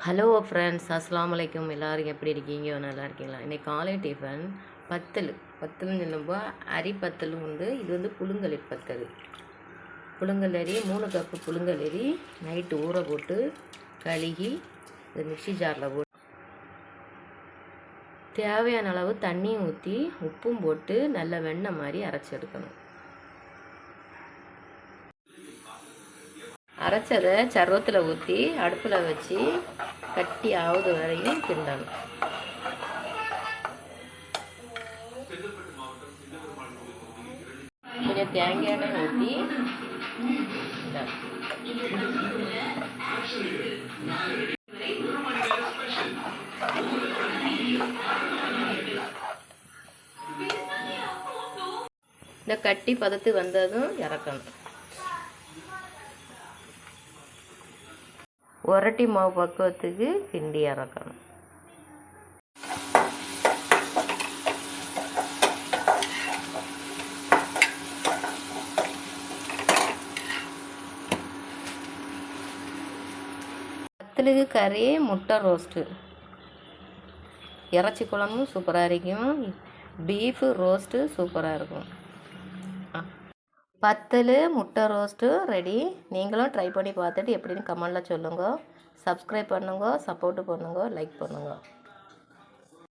Hello friends, அஸ்ஸலாமு அலைக்கும். எல்லோரும் எப்படி இருக்கீங்க? நல்லா இருக்கீங்களா? இன்றைக்கி காலை டிஃபன் பத்தல்னு சொல்லும்போது அரி பத்தல் உண்டு. இது வந்து புழுங்கல் பத்தல். புழுங்கல் அரி 3 கப்பு புழுங்கல் அரி நைட்டு ஊற போட்டு கழுகி இது மிக்சி ஜாரில் போட்டு தேவையான அளவு தண்ணியும் ஊற்றி உப்பும் போட்டு நல்ல வெண்ணெய் மாதிரி அரைச்சி எடுக்கணும். அரைச்சதை சர்வத்தில் ஊற்றி அடுப்பில் வச்சு கட்டி ஆகுது வரையும் கிண்டணும். கொஞ்சம் தேங்காய் எண்ணெய் ஊற்றி இந்த கட்டி பதத்து வந்ததும் இறக்கணும். ஒரட்டி மாவு பக்குவத்துக்கு கிண்டி இறக்கணும். பத்தலுக்கு கறி, முட்டை ரோஸ்ட்டு, இறைச்சி குழம்பும் சூப்பராக இருக்கும். பீஃபு ரோஸ்ட்டு சூப்பராக இருக்கும். பத்தல் முட்டை ரோஸ்ட்டு ரெடி. நீங்களும் ட்ரை பண்ணி பார்த்துட்டு எப்படின்னு கமெண்டில் சொல்லுங்க. சப்ஸ்கிரைப் பண்ணுங்க, சப்போர்ட்டு பண்ணுங்க, லைக் பண்ணுங்க.